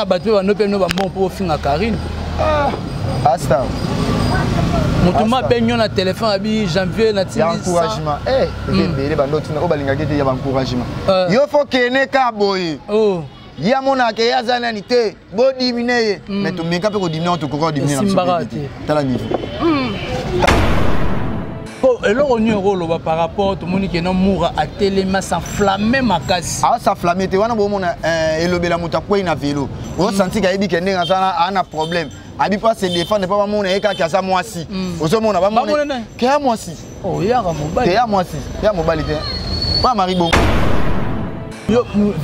Batwe banope no bambo pour finga Karine. Asta. Mutuma penyo na téléphone abi janvier na tili. Encouragement. Bébé bandoti na obalinga gete ya encouragement. Yo faut kene ka boye. Oh. Ya mona ke ya zana ni te bo diminuer mais to meka pe ko diminuer to ko diminuer na so. Tala niveau. Et là, on est par rapport à tout le monde qui est moura à téléma s'enflammer ma casse. Ah, s'enflammer, tu vois, on a elobela mutakwei na vélo. On senti qu'il y a des gens qui ont un problème. Abi pas se défendre, pas mon eka qui a ça moi si. Ozo mon ba mon. Qui a moi si. Oh, ya mobile. Qui a moi si. Ya mobile. Pas mari bon.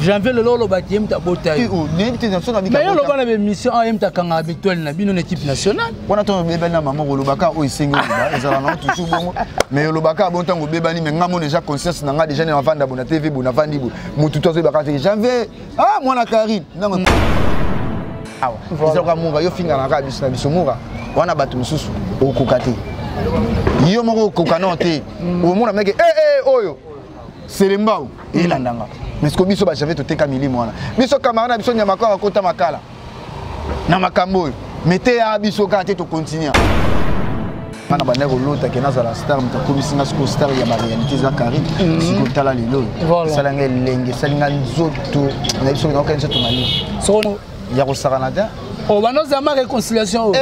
Janvier le lolo bati ta botaille. Mais le bana be mission en ta kanga habituel na bino équipe nationale. Wana to beba na maman lobaka o isengo ba ezala na toujours bon. Mais lobaka bon tango beba ni menga mon déjà conscience na nga déjà na vanda bona TV bona vandi bo. Mutu to baka Janvier. Ah mwana Karine. Na awa. Ezaka munga yo finga na ka biso na biso munga. Wana batu mususu okokate. Yo moko kokana te. O mona meke oyo. Selembao elandanga. Mais ce que biso ba j'avais tout kamili mwana. Biso camarade biso nyama kwa kota makala. Na makambo. Mettez à biso ka te to continuer. Mana ba nego lota ke nazala star mta ko bisinga sko star ya ba réalité za Karine. Siko tala lelo. Salanga lenge salinga nzoto. Na biso na okanisa to mali. So ya ko saranada. Oh ba noza ma réconciliation.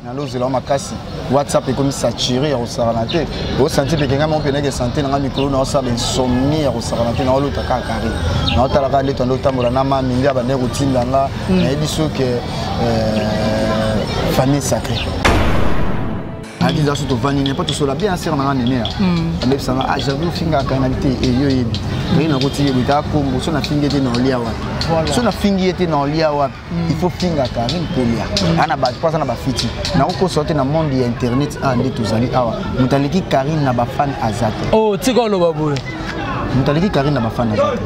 Na lozela makasi. WhatsApp est comme saturé à Rosaranate. Au senti que quelqu'un m'a opéré que santé dans le micro, on a ça insomnie à Rosaranate. On a l'autre cas carré. On a la lettre, on a l'autre nama mindia bande routine dans la. Et dit que famille sacrée. A dit ça surtout vanille n'est pas tout cela bien sûr dans la néné. On est ça ah j'avais finga canalité et yo yebi. Mais na routine yebi ta ko so na finga était dans lia wa. So na finga était dans lia wa. Il faut finga Karine Polia. Ana ba pas na ba fiti. Na ko sortir na monde de internet ande tozali awa. Mutaleki Karine na ba fan azate. Oh tiko lo baboule. Mutaleki Karine na ba fan azate.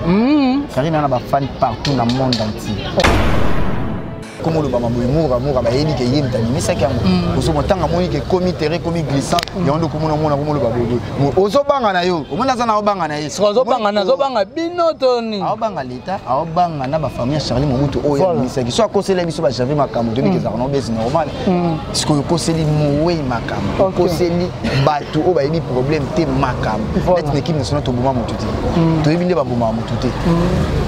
Karine na ba fan partout dans le monde entier. Comment le baba moura ba yebi ke yemi tani misa kyango ozo motanga moni ke komi terrain komi glissant ya ndo komona mona komona baba do ozo banga na yo omona za na obanga na ye ozo banga na zo banga binotoni aobanga leta aobanga na ba famille Charlie Mobutu oyo misa ki so akosela biso ba Javi makambo to bike za no besi normal siko koseli mowe makambo koseli batu o ba yebi problème te makambo net l'équipe nationale to boma mututi to yebi nde ba boma mututi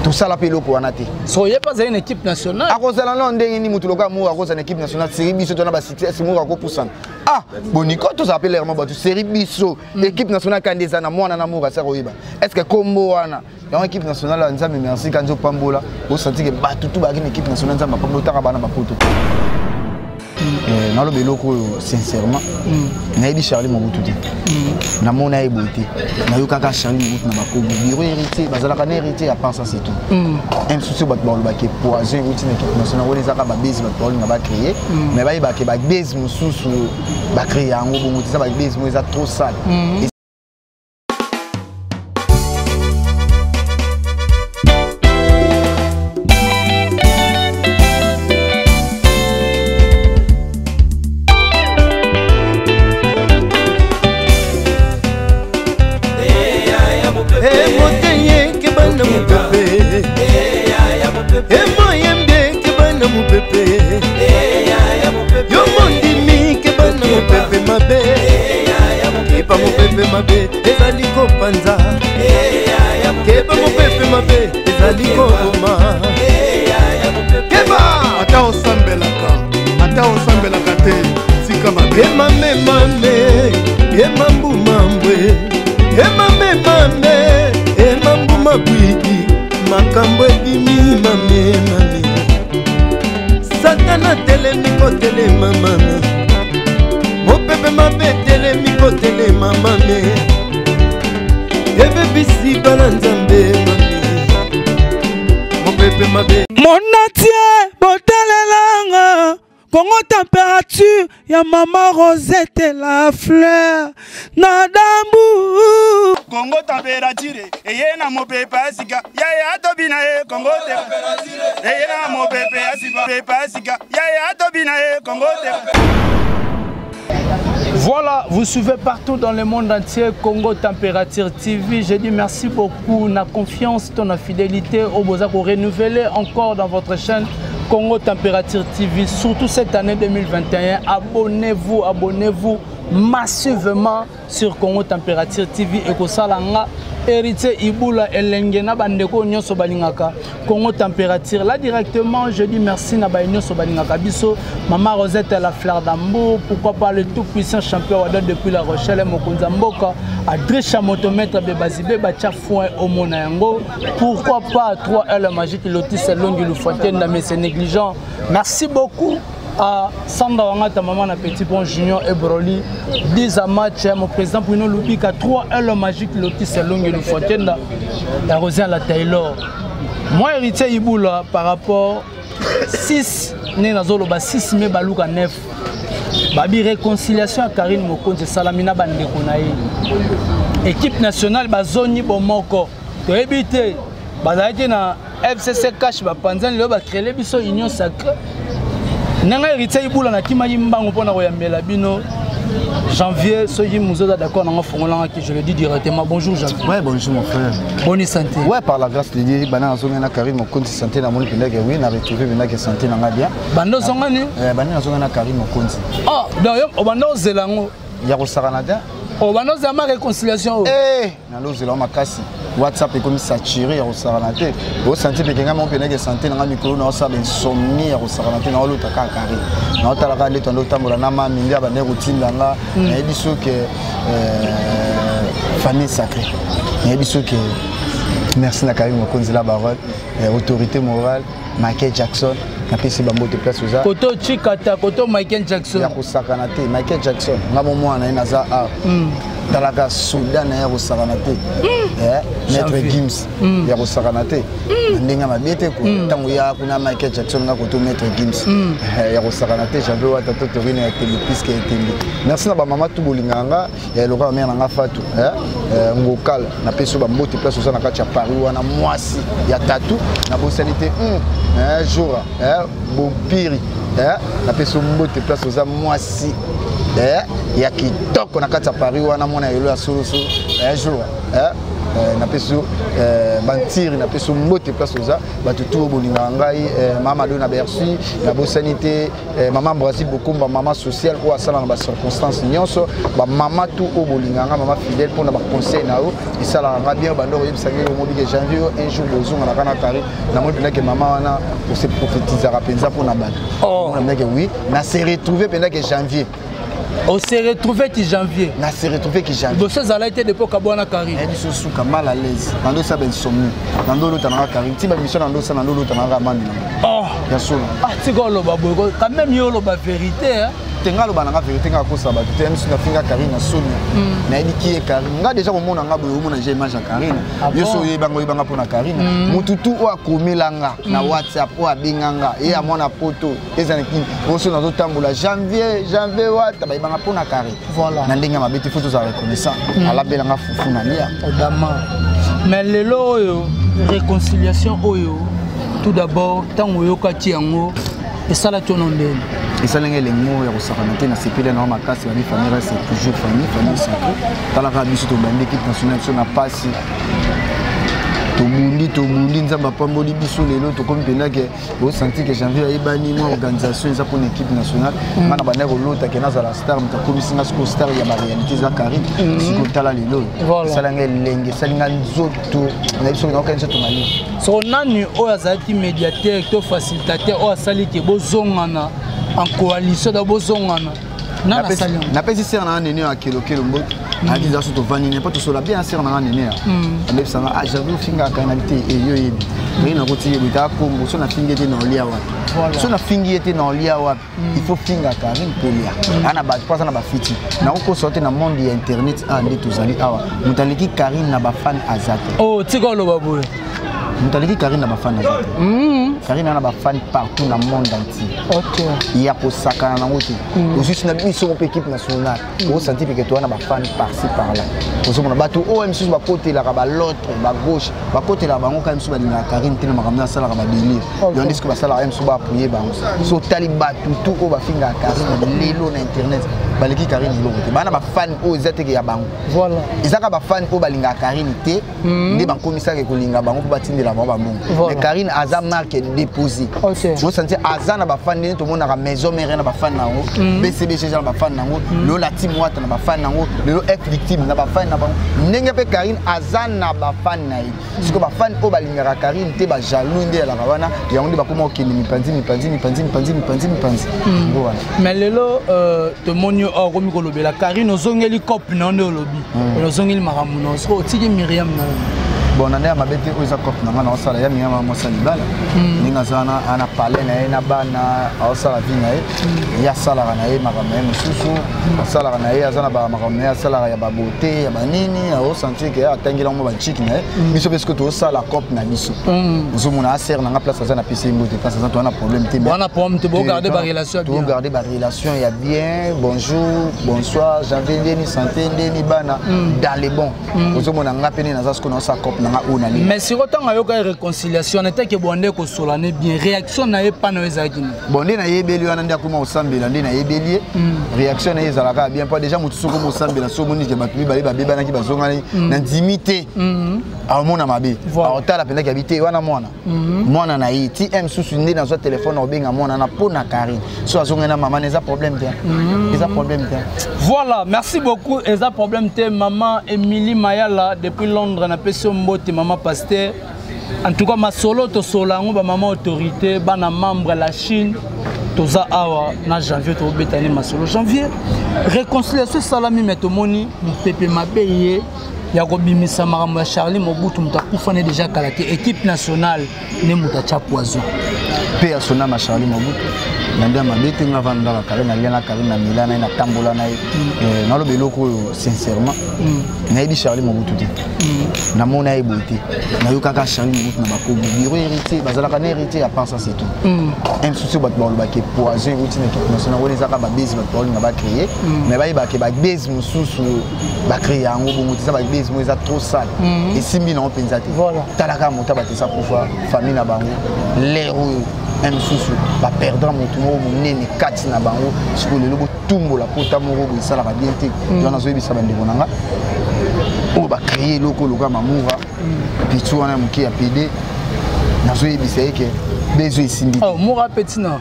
tout ça la peloko wana te so ye pas une équipe nationale akosela non ni mutuloka mu akoza na équipe nationale série biso to na ba succès mu ako poussana ah boniko to s'appelle vraiment batu série biso équipe nationale kandeza na mwana na mu ka sa koyiba est-ce que combo wana dans équipe nationale nzambe merci kanzo pambola o senti que batu tout ba équipe nationale nzambe pambola ta bana ba poto na lo beloko sincèrement na dit Charlie Mobutu te na mona eboité na yo kaka Charlie Mobutu na bako biro héritier bazala kana héritier à part ça c'est tout un souci bat ba lo ba ke poison outil na équipe nationale woni zaka ba base ba to ba créer mais ba ba ke ba base mususu ba créer yango bongo ça ba base mo eza trop sale. Ezali kopanza keba mopepe mabe ezali koma keba ata osambelaka te sika mabe mame emambu mambwe emambu mabwidi makambo ebimi mame satana telemi kotelema mame mopepe mabe telemi kotelema mame ebe bisi bana nzambe mame mopepe mabe monatie botalelanga Congo température ya mama Rosette la fleur na dambu Congo température eye na mopepe asika ya tobina e Congo température eye na mopepe asika pepe asika ya tobina e Congo Voilà, vous suivez partout dans le monde entier Congo Température TV. Je dis merci beaucoup, la confiance, ton fidélité au besoin pour renouveler encore dans votre chaîne Congo Température TV. Surtout cette année 2021, abonnez-vous massivement sur Congo Température TV et Kosalanga. Héritier Iboula Elengena Bandeko Nyoso Balingaka Congo Température. Là directement, je dis merci na Nyoso Balingaka Biso, Maman Rosette la fleur d'Ambo, pourquoi pas le tout puissant champion Wada depuis La Rochelle, Mokonza Mboka, Adresha Motomètre Bebazibe, Bacha Fouin Omona Yango, pourquoi pas 3L Magique Lotis Longi Lufontaine, mais c'est négligent. Merci beaucoup à Sanda Wangata, Maman na Petit Bon Junior et Broly, 10 à match, mon président Bruno Lubika, 3L Magique Lotis Longi Lufontaine, la Rosiane la Taylor. Moi, héritier Iboula, par rapport 6, né dans Zolo, 6 mai Balouka 9. Babi réconciliation à Karine Mokonze Salamina Bandekonaï. Équipe nationale, Bazoni Bomoko. Tu as évité, Bazaïti na FCC Cash, Bapanzan, le créé biso Union Sacrée. Nanga héritier Iboula na Kima Yimbango pour Naroyambela Bino. Janvier, soyez Mouzoda d'accord dans mon qui je le dis directement. Bonjour Janvier. Ouais, bonjour mon frère. Bonne santé. Ouais, par la grâce de Dieu, Bana Zongana Karim, mon compte santé dans mon pays, oui, n'a retrouvé Bena santé dans la bien. Bando Zongani Bana Zongana Karim, mon compte. Ah, d'ailleurs, au Bando Zelango. Yaro Saranada. Au Bando Zama réconciliation. Eh, Nalo Zelan Makasi. WhatsApp est comme saturé à Saranate. Au santé, Pékin, mon pays, santé dans la micro, non, ça, ben, sommier à Saranate, dans l'autre Karim. Dans ta la lettre, dans l'autre, Nama, Mindia, Bané, routine, dans la. Il y a des choses que. Famille sacrée. Il y a des choses que. Merci Nakarim, mon compte, la parole. Autorité morale, Michael Jackson. Napesi bambo te place oza. Koto Chikata, koto Michael Jackson. Ya kusakana te Michael Jackson. Ngamo mwana ina za a. Talaka Soudan ya kusakana te. Maître Gims ya kusakana te. Ndinga mabete ko tango ya kuna Michael Jackson nga koto Maître Gims. Ya kusakana te jabe wata toto rine ya tembi puisque etembi. Merci na ba mama tu bolinganga ya loka mère nga fatu. Ngokal napesi bambo te place oza na kati ya Paris wana mwasi ya tatu na bosanité un jour Bopiri, la personne qui place aux amoisi, il y a qui toque on a quatre à Paris, on a mon aïeux à solo un jour, na peso bantir na peso mbote place aux batu tout bolingangai mama dona bercy la bosanité maman Brazil beaucoup maman sociale ou à ça dans les circonstances nyonso ba mama tout au bolinganga maman fidèle pour na ba conseil na o et ça la va bien bando yebisaki le mobile janvier un jour bozonga na kana Paris na mo pendant que maman wana pour se prophétiser rapenza pour na bato oh na que oui na se retrouver pendant que janvier. On s'est retrouvé qui janvier. On s'est retrouvé qui janvier. Bossé ça a été depuis Kabouana Karim. Elle dit sous mal à l'aise. Dans le sabin somni. Dans l'autre on a Karim. Si ma mission dans l'autre on a Ramani. Oh. Bien sûr. Ah tu vois le babo. Quand même yo le vérité hein. Tenga lo bananga vérité nga ko sabatu. Tem sur la finga Karim na Sonia. Na dit qui est Karim. Nga déjà au monde nga boyo mona j'ai image à Karim. Yo so yebanga pour na Karim. Mututu o akomelanga na WhatsApp o abinganga et à mon apoto. Ezaniki. On se dans tambola janvier wata ba pour na Karim. Voilà. Na ndinga mabeti photos à reconnaissant. Ala belanga fufu na lia. Odama. Mais le lo réconciliation oyo. Tout d'abord, tant oyo kati yango et ça la tonondé. Et ça les mots ya kosakanate na sepele na makasi ba famille c'est toujours famille sacrée. Tala ka biso to bande équipe nationale sur na passe. To mundi nzamba pamboli biso lelo to comme pena que au senti que janvier ayebani moi organisation ça pour une équipe nationale mana bana ko lota que na la star mta komisinga sko star ya ba réalité za Karim siko tala lelo ça la ngenge ça linga nzoto na biso na kanisa to mali so nani o azaki médiateur to facilitateur o asali ke bozongana en coalition da bozongana na sali na pesi ser na nene a kilo mbot a dit ça to vanine pas to sola bien ser na nene a ça a j'avais finga canalité et yo yebi rien ko tiye bita ko mo so na finga te na olia wa so na finga te na olia wa il faut finga Karim polia ana ba pas na ba fiti na ko sortir na monde ya internet a ndi to zali awa mutaliki Karim na ba fan azate oh tiko lo baboye mutaliki Karim na ba fan azate Karine a des fans partout dans le monde entier. Ok. Il y a pour ça quand on a aussi une équipe nationale. On sentit que tu as des fans par-ci par-là. Parce qu'on a battu OMC sur côté là, l'autre, la gauche, la côté là, on quand même sur la Karine tellement ramener ça là, va délire. On dit que ça là même sur ba appuyer ba. So taliba tout au ba finga Karine, lelo na internet. Baleki Karine lelo. Ba na ba fan o ezate ke ya bango. Voilà. Ezaka ba fan o balinga Karine té, ndi ba komisa ke kolinga bango pour batindela ba bango. Mais Karine aza marque déposé. OK. Je sentir aza na ba fan tout le monde na maison mère na ba fan nango, BCBG na ba fan nango, lo la team wata na ba fan nango, lo F victime na ba fan na bango. Ndenge pe Karine aza na ba fan na ye. Parce que ba fan o balinga Karine té ba jaloux ndé la wana, ya ndi ba koma okende mipanzi. Voilà. Mais lelo te monyo o komi ko lobela Karine ozongeli cop na ndo lobi. Ozongeli maramuno, so otiki Myriam na. Bon, on a mabete oza cop na ngana osala ya miyama mosali bala. Ninga zana ana parler na ye na bana osala vina ye. Ya sala na ye makambo mususu, sala na ye azana ba makambo ya sala ya ba beauté ya banini, o sentir que atangila mo ba chiki na ye. Biso parce que to osala cop na biso. Ozo mona aser na nga place azana PC mbote parce que on a problème te. On a problème te bo garder ba relation bien. To garder ba relation ya bien, bonjour, bonsoir, j'avais ni santé ni bana dans les bons. Ozo mona nga pene na zasko na sa cop. Mais si autant a eu une réconciliation, n'était que bonne que solane bien réaction n'avait pas nous ezaki. Bonne na yebeli wana ndia kuma osambela ndi na yebeli réaction na ezalaka bien pas déjà mutu soko osambela so moni ke batubi bali ba beba na ki bazongani na intimité. A mona mabe. A otala penda ki habité wana mwana. Mwana na yi ti m susu ndi na zo téléphone obenga mwana na pona Karine. So azongena maman eza problème te. Eza problème te. Voilà, merci beaucoup eza problème te maman Émilie Mayala depuis Londres na peso mbote maman pasteur. En tout cas ma solo to solango ba maman autorité bana membre la Chine toza awa na janvier to betani ma solo janvier réconciliation salami metomoni pepe mabeye ya kobimisa makambo ya Charlie Mobutu mutakufane déjà kalaki équipe nationale ne mutacha poison pe asona ma Charlie Mobutu nanda mabete nga vanda la Karine na Karine na Milana na tambola na na lo beloko sincèrement na yebi Charlie Mobutu te na mona e beauté na yo kaka Charlie Mobutu na bakobo biro héritier bazala ka héritier à part ça c'est tout un souci bat ba ba ke poison outil équipe nationale on ezaka ba base ba tol na ba créer mais ba ba ke ba base mususu ba créer yango bongo ça ba base mo eza trop sale et simbi na openza te voilà talaka mota ba te ça pour famille na bango l'héros un souci va perdre mon tour mon nez kati na bango parce que le logo tumbo la pota moro bo ça la va bien te dans zo ebisa bande bonanga on va créer loko loka mamoura pitu wana muki ya PD na zo ebisa yeke bezo isimbi oh mora petit na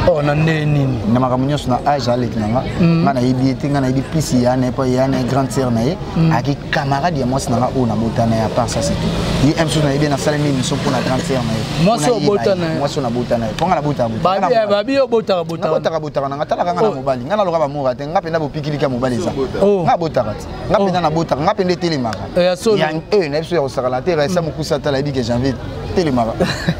oh na nini na makamunyo na âge avec nanga ngana yibiete ngana yibi plus ya na pas ya na grande sœur na ye aki camarade ya moi na o na botana ya part ça c'est tout yi emso na yibi na salami mission pour na grande sœur na ye moi so botana moi so na botana ponga na botana babi yo botaka nanga talaka ngana mobali ngana loka ba mora te ngapenda bopikilika mobali za nga botaka ngapenda na botaka ngapenda telemaka ya na emso ya osakala te resa mukusa tala yibi que janvier telemaka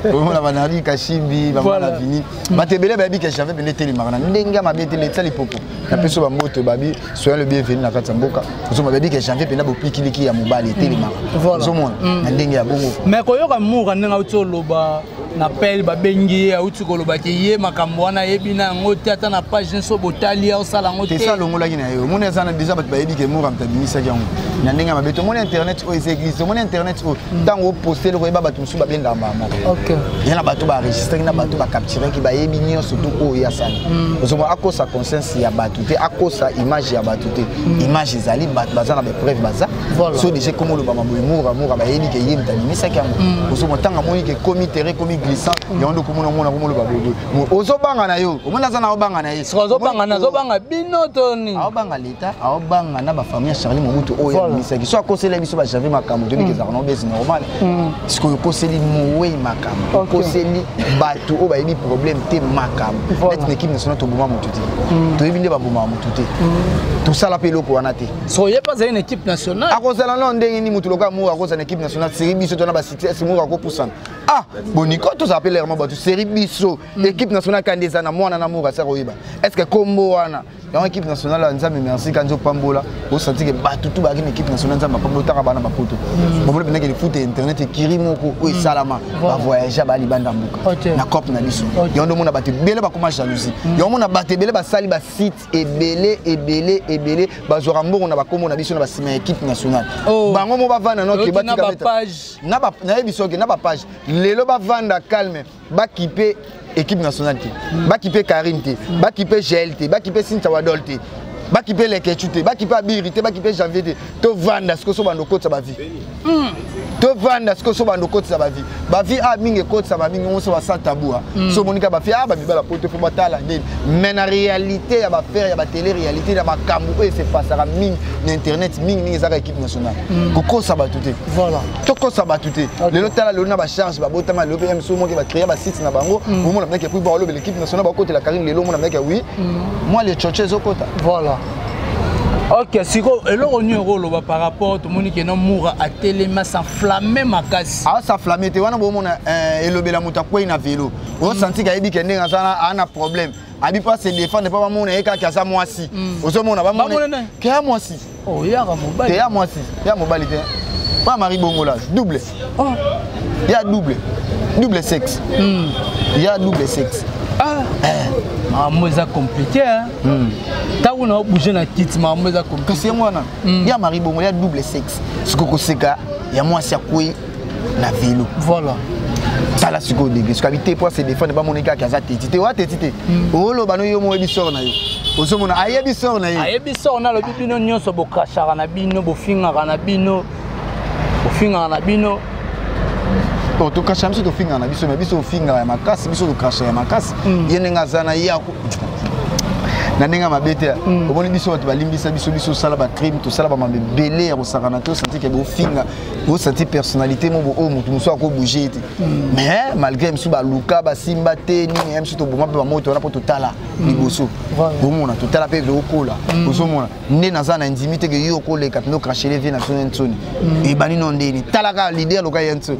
on la banari kashimbi ba mala vini batebele babi que j'avais bené telemaka ndenga mabete le tali popo na peso ba moto babi soyez le bienvenu na kati mboka zo mabebi que j'avais bené bopikiliki ya mobali telemaka zo mona na ndenga ya bongo mais koyoka mura ndenga utoloba na pelle babengi ya utukoloba ke ye makambo wana yebina ngote ata na page so botali ya osala ngote te ça longola kina yo mona sana déjà bat bayebi ke mura mtabimisa yango na ndenga mabeto mona internet o existe mona internet o tango poster le ba batu musu ba benda mama OK yana batu ba enregistrer na batu ba capturer ki ba yebi nyo surtout o ya sana ozomo akosa conscience ya batu te akosa image ya batu te image ezali batu bazana ba preuve baza so déjà comme le ba maboy mura ba yebi ke ye mtabimisa yango ozomo tanga moni ke comité komi glissant yondo komona mona komolo ba bobo ozobanga na yo omona za na obanga na ye ozobanga na zobanga binotoni aobanga leta aobanga na ba famille Charlie Mobutu oyo misaki so akosela biso ba Janvier makambo to bikeza na obezi normal parce que okoseli mowe makambo okoseli batu o ba yebi problème te makambo net équipe nationale to boma mututi to yebi nde ba boma mututi to sala pe loko wana te so ye pas une équipe nationale akosala non ndenge ni mutu loka mo akosa na équipe nationale série biso to na ba cité mo akopusana ah boniko to s'appelle vraiment batu série biso équipe nationale kandeza na mwana na moka sa koyeba est-ce que kombo wana dans l'équipe nationale nzambe merci quand pambola au senti que bato tout bagine équipe nationale nzambe pambola tanga bana ba poto bon le pendant que le foot internet kiri moko o salama ba voyager ba libanda mbuka na cop na biso yo ndo mona bato bele ba koma jalousie yo mona bato bele ba sali ba site ebele ba zora mbongo na ba komo na biso na ba sima équipe nationale bango mo ba vana no ke batika page na ba na biso ke na ba page lelo ba vanda calme ba kipe équipe nationale ba kipe Karine ba kipe GLT ba kipe Sinta Wadolte ba kipe Lekechute ba kipe Abirité ba kipe Janvier to vanda ce que so bando kotsa ba vie to vanda ce que so bando kotsa ba vie a mingi kotsa ba mingi on so ba sans tabou so monika ba fi ba bibala poto fo batala mais na réalité ya ba faire ya ba télé réalité ya ba kambu et c'est passera mingi na internet mingi za équipe nationale ko kosa ba tuté voilà to kosa ba tuté le lotala le na ba charge ba botama le PM so mo ki ba créer ba site na bango au moment na ki pour ba lo l'équipe nationale ba côté la Karine le lo mo na ki oui moi les choche zo kota voilà. Ok, si on a par rapport à tout le monde qui est mouru à téléma, ça flamme ma casse. Ah, ça flamme, tu vois, on a élobé mouta quoi na vélo. On sentit qu'il y a un problème. Abi pas se défendre pas mon eka qui a ça moi si. Ozo mon ba mon. Qui a moi si. Oh, ya mobile. Qui a moi si. Ya mobilité. Pas Marie Bongola, double. Oh. Il y a double. Double sexe. Il y a double sexe. Ah. Moi ça compliqué hein. T'as où on a bougé na kit mais moi ça compliqué. C'est moi là. Il y a Marie Bongo, il y a double sexe. Ce que seka, il y a moi ça quoi na vélo. Voilà. Ça là ce que degré. Ce qu'habiter pour se défendre pas mon eka qui a ça tétité. Wa tétité. Oh lo bano yo mo ebisor na yo. Ozo mona ayebisor na yo. Ayebisor na lo bino nyonso bo krachara na bino bo finga na bino. Bo finga na bino. En tout cas, je suis finger na biso, mais biso finger ya makasi, biso to cracher ya makasi. Yenenga zana ya na nenga mabete. Omoni biso to balimbisa biso sala ba crime, to sala ba mabele ya kosakana to senti ke bo finger, bo senti personnalité mo bo o mutu muso ko bouger te. Mais malgré msu ba luka ba simba te ni msu to boma ba moto na poto tala liboso. Bomona to tala pe de kola. Boso mona ne na zana intimité ke yo ko le kapino cracher les vie na sonensoni. E bani non ndeni. Tala ka leader loka yenso.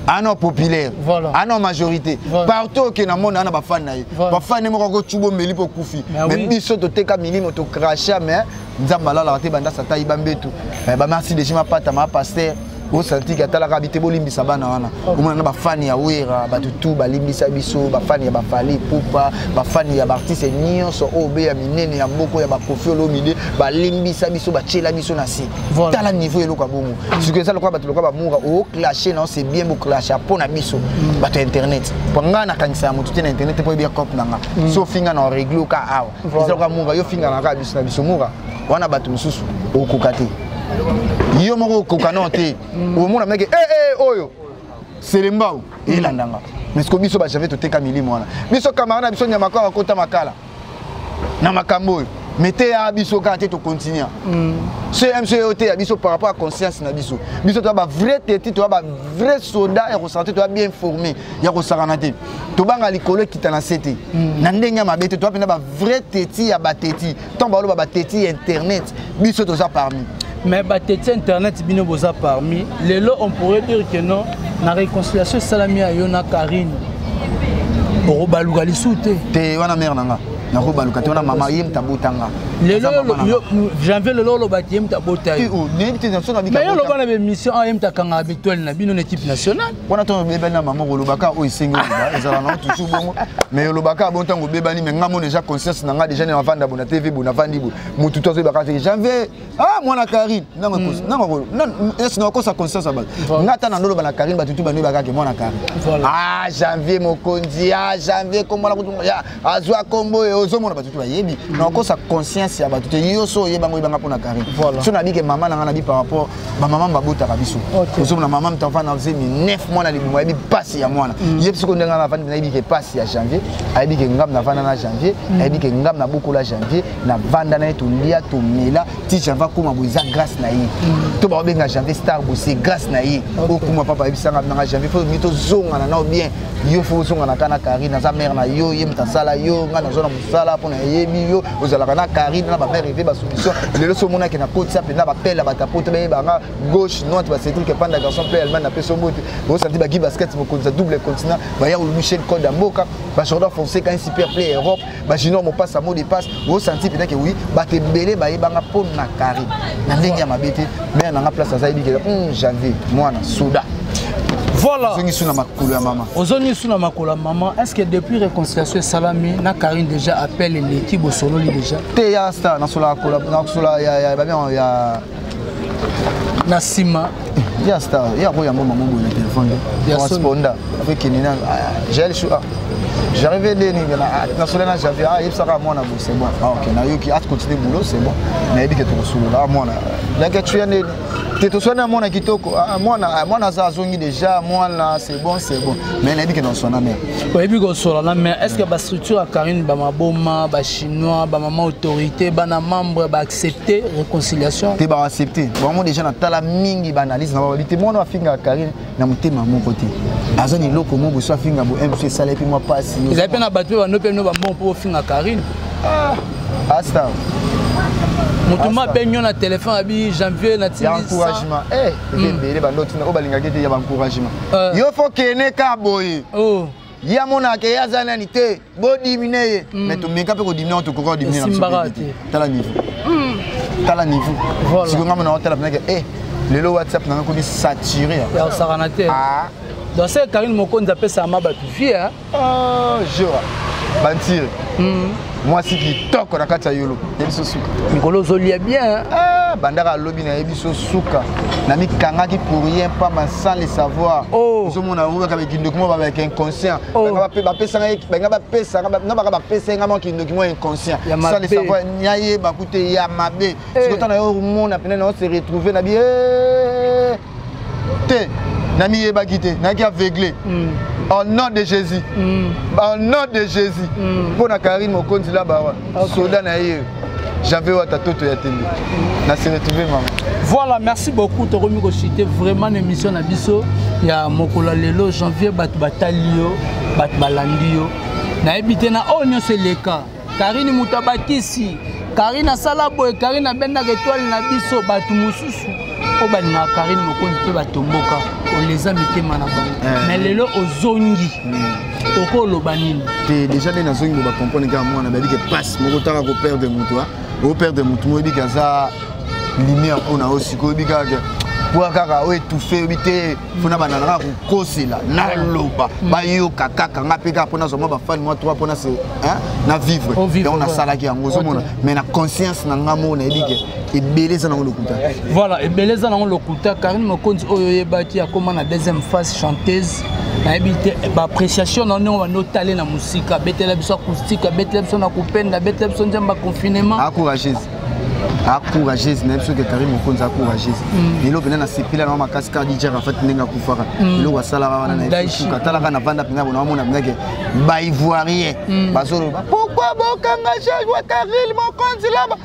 Ano populaire, ano majorité. Partout que na monde ana ba fan na ye. Ba fan mo ko chubo meli po kufi. Mais biso to teka milimo to cracher mais nzambala la te banda sata ibambetu. Ba merci de jima pata ma pasteur. Au senti que tala habité bolimbisa bana wana. Komona na ba fan ya wera, ba tutu ba limbisa biso, ba fan ya ba fali pupa, ba fan ya ba artiste nyonso obe ya minene ya mboko ya ba kofiolo mide, ba limbisa biso ba chela biso na si. Tala niveau eloko bongo. Ce que ça lokwa ba lokwa ba mura o clasher non c'est bien bo clasher pona biso. Ba to internet. Ponga na kanisa ya mutu na internet po bien cop nanga. So finga na réglo ka awa. Isso ka mura yo finga na ka biso na biso mura. Wana batu mususu o kokate. Yo moko kokano te o mona meke oyo selembao elandanga mais ko biso ba j'avais to teka milimo wana biso camarade biso nyama ko akota makala na makambo mettez ya biso ka te to continuer ce MCOT ya biso par rapport à conscience na biso to ba vrai tete to ba vrai soldat et ressentir to bien formé ya ko sakana te to banga likolo kitana sete na ndenge mabete to pena ba vrai tete ya bateti ton ba lo ba tete internet biso to ça parmi. Mais bateti internet bino boza parmi les lots on pourrait dire que non na réconciliation salami a yona Karine pour baluka lisute te wana mère nanga na ko baluka te wana mama yem tabotanga les lots janvier le lot bati yem tabota mais yo lo bana be mission yem takanga habituel na bino équipe nationale wana to bebana mama ko lobaka o isengo ba ezala na toujours bongo mais lobaka bon tango bebani mais ngamo déjà conscience nanga déjà na vanda bona TV bona vandi bo mutu to zo baka janvier mwana Karine nanga ko est na ko sa conscience ba ngata na ndolo bana Karine batutu bano baka ke mwana Karine janvier mokonzi janvier kombo la kutu ya azwa kombo e ozomona batutu ba yebi na ko sa conscience ya batutu yo so yeba ngo ibanga pona Karine so na bi ke mama nanga na bi par rapport ba mama babota kabiso ozomona mama mtafa na zemi 9 mois na libumo yebi passe ya mwana yebi siko ndenga na vandi na yebi ke passe ya janvier ayebi ke ngam na vanda na janvier ayebi ke ngam na bukola janvier na vanda na to lia to mela ti java kuma boza grâce na yi to ba benga janvier star bo c'est grâce na yi o kuma papa yebi sanga na janvier fo mito zonga na bien yo fo zonga na kana Karine na za mère na yo yem ta sala yo nga na zona sala pour na yebi yo ozalaka na Karine na ba mère rêver ba solution le so mona ke na côté ça pe na ba pelle ba tapote ba ba gauche droite ba c'est tout que panda garçon play Allemagne na pe so mbote bo senti ba gi basket mo konza double continent ba ya Michel Code Mboka ba Jordan Fonseca un super play Europe ba Junior mo passe à mot de passe bo senti peut-être que oui ba te belé ba yebanga pour na Karine na ndenge ya mabete mais na place ça yebi que janvier moi na soda. Voilà. Ozoni suna makolo maman. Est-ce que depuis réconciliation Salami, na Karine déjà appelle l'équipe au solo déjà? Te ya sta na sola kola na sola ya Nasima. Ya sta ya ko ya maman mo na téléphone. Correspondant avec Kenina. J'ai choix. J'arrivais na sola na j'avais il sera moi na c'est bon. Ah OK, na yo qui a continué boulot c'est bon. Na dit que tu solo là moi na. La que tu es Teto sona mona kitoko mona za zongi déjà mona c'est bon mais na dit que non sona mais oui bi go sona mais est-ce que ba structure à Karine ba maboma ba chinois ba maman autorité ba na membre ba accepter réconciliation te ba accepter vraiment déjà na tala mingi ba analyse na ba bité mona finga Karine na mutema mon côté azani loko mo bo so finga bo MC sala puis moi passe ils avaient na battu ba no pe no ba bon pour finga Karine asta Mutuma benyo na téléphone abi janvier na timi encouragement bébé bandotina o balinga kete ya encouragement yo faut kene ka boye ya mona ke ya zana ni te bo diminuer mais to meka pe ko diminuer to ko diminuer na tala niveau si ko ngam na hôtel na ke lelo WhatsApp na ko ni saturé ya sarana te dans ce Karine Mokonzi appelle ça mabatu vie je bantir moi si qui toque na kati ya yolo yebiso suka mikolo zolia bien bandaka lobi na yebiso suka na mikanga ki pour rien pas sans le savoir zo mona on ka ki document ba avec inconscient ba pesa na ba pesa ngama ki document inconscient sans le savoir nyaye ba kuté ya mabe si ko na yo mona pena na se retrouver na bien te na mi yeba kité na ki aveuglé. Au nom de Jésus. Au nom de Jésus. Pour na Karine Mokonzi là-bas. Soda na yé. J'avais wa tatoto ya tembe. Na se retrouver maman. Voilà, merci beaucoup. Tu remis cité vraiment une émission na biso. Ya mokola lelo janvier bat batalio, bat balandio. Na ebité na onyo c'est le cas. Karine mutabakisi. Karine asala boy, Karine abenda étoile na biso batu mususu. Obalinga Karine Mokonzi pe batomboka. On les a mis na bango. Mais lelo ozongi. Oko lobanini. Déjà des nazongi ba comprendre que moi na ba dit que passe mon temps à perdre mutu au perdre mutu mo dit que ça lumière on a aussi ko bi ka pour kaka o étouffer bité fona banana ko kosela na loba ba yo kaka nga peka pona zo ba fan moi 3 pona c'est hein na vivre et on a sala ki yango zo mona mais na conscience na ngamo na dit que ebeleza na lokuta voilà ebeleza na lokuta Karine Mokonzi oyo yebaki akoma na deuxième phase chanteuse na ebité ba appréciation na on va notaler na musique betela biso acoustique betela biso na kupenda betela biso njamba confinement encourageuse na biso que Karine Mokonzi encourageuse lelo pena na sepila na makasi ka DJ Rafat ndenga kufaka lelo wasala wana na isuka talaka na vanda pena bona mona mnake ba ivoirien bazolo pourquoi bokanga joie Karine Mokonzi laba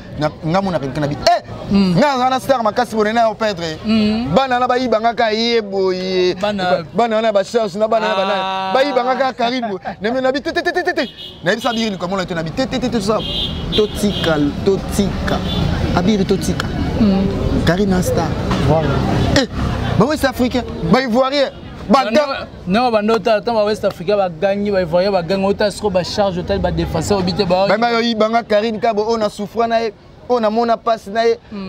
ngamu na pena bi nga na star makasi bona na perdre bana na ba ibanga ka yeboye bana na ba charge na bana na bana ba ibanga ka Karine na na bi tete na bisa biri comme on a na bi tete tout ça totika Abiri Totika. Karine Star. Voilà. Bah West Africain, bah Ivoirien. Non, bah nota, tant West Africain va gagner, bah Ivoirien va gagner autant sur bah charge hôtel bah défenseur obité bah. Bah yo banga Karine Kabo on a souffrant na on a mona passe na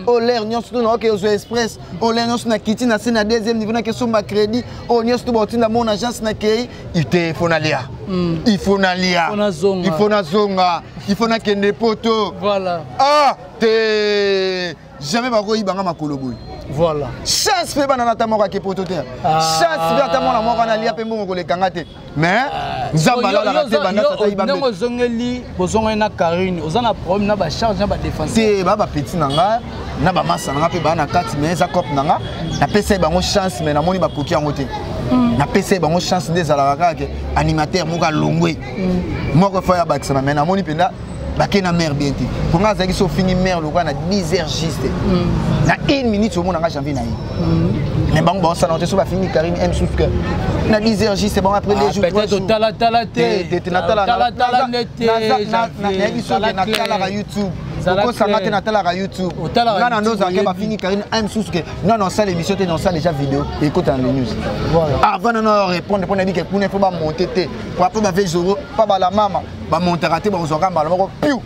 o l'air nyos tout na OK aux express o l'air nyos na kiti na c'est na deuxième niveau na question ma crédit o nyos tout botina mon agence na kei il faut na lia il faut na zonga il faut na kende poto voilà te jamais ba ko ibanga makolo boy voilà chance pe bana na tamoko ke poto te chance pe tamoko na moko na lia pe mbongo le kangate mais nzamba la te bana sa ibanga ndongo zongeli bozonga na Karine ozana problème na ba charge na ba défense te ba petit nanga na ba massa nanga pe bana kati mais za cop nanga na pesa bango chance mais na moni ba koki yango te na pesa bango chance des ala ka animateur moka longwe moko fa ya bakisana mais na moni penda baké na mère bien te pour nga zaki so fini mère lokwa na 10h juste na 1 minute au monde nga janvier na mais bon ça non te so ba fini Karine M sous que na 10h juste bon après les jours peut-être tala te na tala nete na tala YouTube Pourquoi ça m'a été à YouTube? Non, fini Karine M sous que non ça l'émission non ça déjà vidéo écoute dans les news. Avant de répondre pour dire que pour ne faut pas monter pour après ba Zoro pas la maman ba monter rater ba ozora ba piu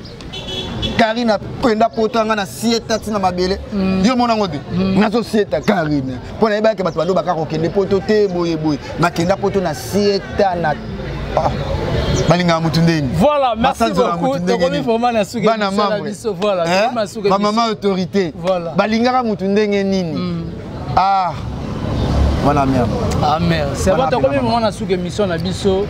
Karine a prenda potanga na sieta tina mabele yo mona ngode na so sieta Karine pour na ba ke bato balo bakako kende poto te boye makenda poto na sieta na balinga mutundeni. Voilà, merci beaucoup. Tokomi vraiment na suki na biso voilà. Ma maman autorité. Voilà. Balinga mutundenge nini? Ah. Voilà merde. Ah merde. C'est bon tokomi vraiment na suki mission na biso.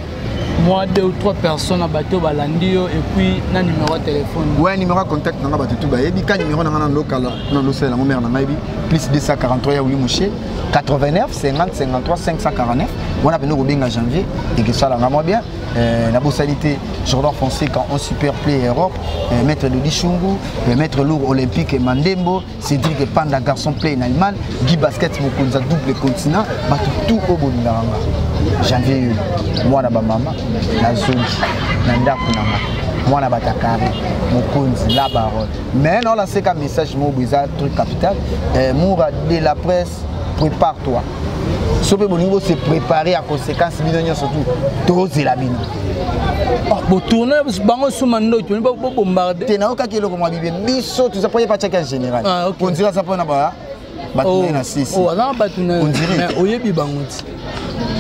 Moi 2 ou 3 personnes à bateau balandio et puis na numéro de téléphone. Ouais, numéro de contact na bateau tout ba yebi ka numéro na na local na local na mère na naibi plus 243 ya Willy Mouché 89 50 53 549. Voilà pour nous Robinga janvier et que ça là moi bien la bossalité Jordan Fonseca en super play Europe maître de Lichungu maître lourd olympique Mandembo Cédric Panda garçon play en Allemagne Guy basket Mokonza double continent bateau tout au bonheur janvier moi na ba maman na zone na ndako na moi na batakari Mokonzi la baronne mais non là c'est comme message mo bizarre truc capital Moura de la presse prépare-toi. Si vous voulez se préparer à conséquence, surtout, tous la bino. Vous tournez, vous sous mando, tu ne peux pas bombarder. Tu n'as aucun qui est le commandant. Biso, tu ne sais pas checker en général. On dirait ça pour n'avoir. On dirait.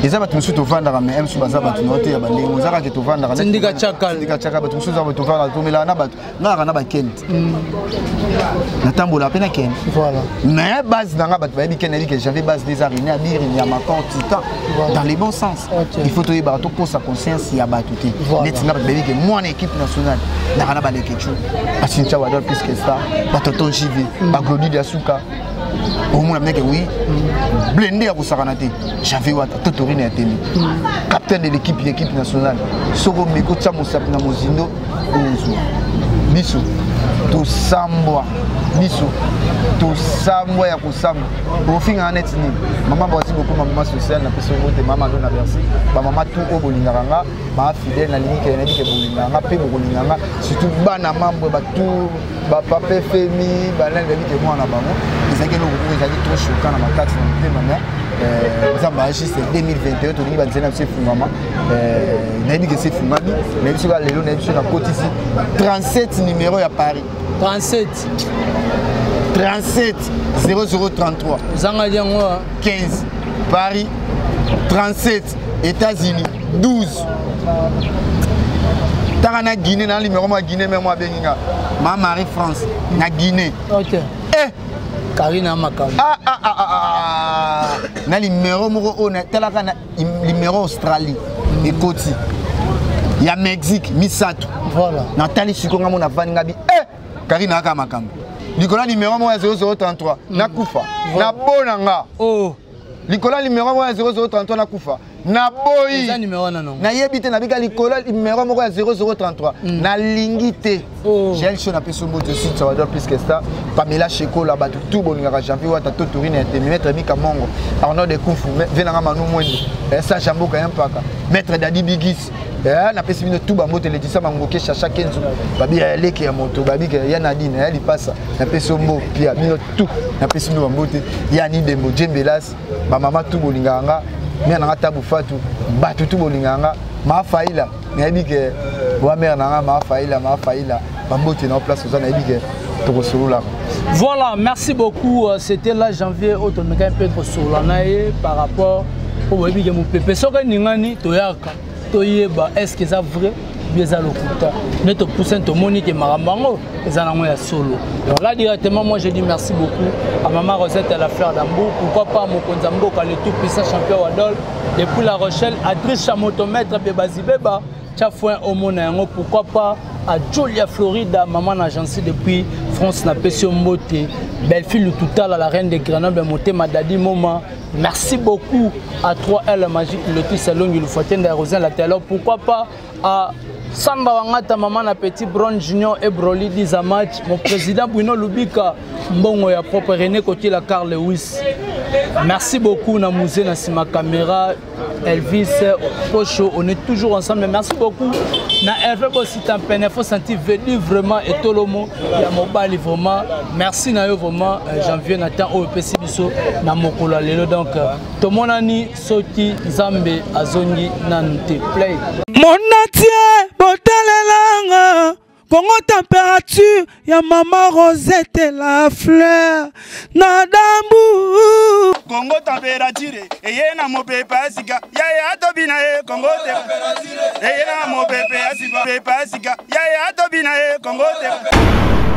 Et ça va te soutenir au vendeur, mais même si vous avez noté, vous avez été au vendeur. Syndicat Chakal, vous avez été au vendeur, vous avez été au vendeur. Voilà. Mais base dans la base, j'avais base des araignées à dire il y a ma dans les bons sens. Il faut trouver bateau pour sa conscience il y a bateau. Moi en équipe nationale, dans la balle quelque chose. À Cynthia Wadol plus que ça, bateau JV, Glody Diasuka. Au moins oui, blindé à Kosaranate. J'avais Wata Totorine à Télé. Capitaine de l'équipe nationale. Soro Meko Tchamousap Namozindo. Bissou. Tout Samboa. Bissou. Tout Samboa ya Kosam. Au fin en net ni. Maman voici beaucoup maman sociale na personne de maman dona merci. Maman tout au Bolingaranga, ma fidèle na ligne qui est dit que Bolingaranga pe Bolingaranga surtout bana membre ba tout ba papa femi ba l'un de que moi na bango. Ils ont trop choquant dans ma carte nous avons enregistré 2021 tout le monde a dit fungama nabi que c'est fungami même si lelo nabi sur la côte ici 37 numéro à Paris 37 0033 zanga diango 15 Paris 37 États-Unis 12 Tarana Guinée dans le numéro moi Guinée même moi Benga ma Marie France na Guinée OK Karina Makam. Na numéro moko on telaka na numéro Australie et Koti. Il y a Mexique, Misato. Voilà. Nathalie Sikonga mona vaninga bi Karina Makam. Nicolas numéro moi 0033 na kufa. Na bonanga. Oh. Nicolas numéro moi 0033 na kufa. Na boyi. Ça numéro non. Na yebite na bika Nicolas numéro moi 0033 na lingite. J'ai le show na peso mot de site ça va dire plus que ça. Pamela Cheko là bas tout boningara janvier wa tato tourine et maître Mika Mongo. Arnaud de Kufu venanga manu mwendi. Ça jambo ka mpaka. Maître Dadi Bigis. Na pesi bino tout bambo tele tisa mangoke chacha kenzo. Babi ya leke ya moto babi ke ya nadine ya lipasa. Na peso mbo pia bino tout. Na pesi bino bambo te ya ni dembo Jembelas ba mama tout boninganga. Mais on a tabou fatou, battu tout bolinganga, ma faïla, mais dit que wa mère nanga ma faïla, bambote na place aux anabi que to solo là. Voilà, merci beaucoup. C'était là janvier au toneka un peu solo naé par rapport au webi que mon pépé soka ningani toyaka toyeba est-ce que ça vrai bien ça lokuta neto poussin to monique marambango ezanango ya solo. Donc là directement moi je dis merci beaucoup à maman Rosette à la fleur d'Ambou, pourquoi pas Mokonza Mboka le tout puissant champion Wadol depuis La Rochelle, Adrice Chamotomètre Bebazi Beba Tchafouin Omonayango, pourquoi pas à Julia Florida maman agence depuis France na Pesio Mbote Belle-Fille Lututa la reine de Grenoble Moté Madadi Moma. Merci beaucoup à 3L Magique le tout salon du Fontaine de Rosin la Taylor, pourquoi pas à Samba Wangata, maman na Petit Brown Junior et Broly Dizamach, mon président Bruno Lubika, Mbongo ya propre René Cotier la Carl Lewis. Merci beaucoup na musée na sima caméra Elvis Pocho, on est toujours ensemble. Merci beaucoup na Hervé Bossitan Pene, faut sentir venir vraiment et tout le monde ya mobile vraiment. Merci na yo vraiment janvier na temps au PC biso na mokolo lelo donc to monani soti Zambe azongi nante play. Mon entier botalelanga Congo température ya maman Rosette la fleur Nadambu Congo température eye na mopepe asika ya tobina Congo température eye na mopepe asika ya tobina Congo température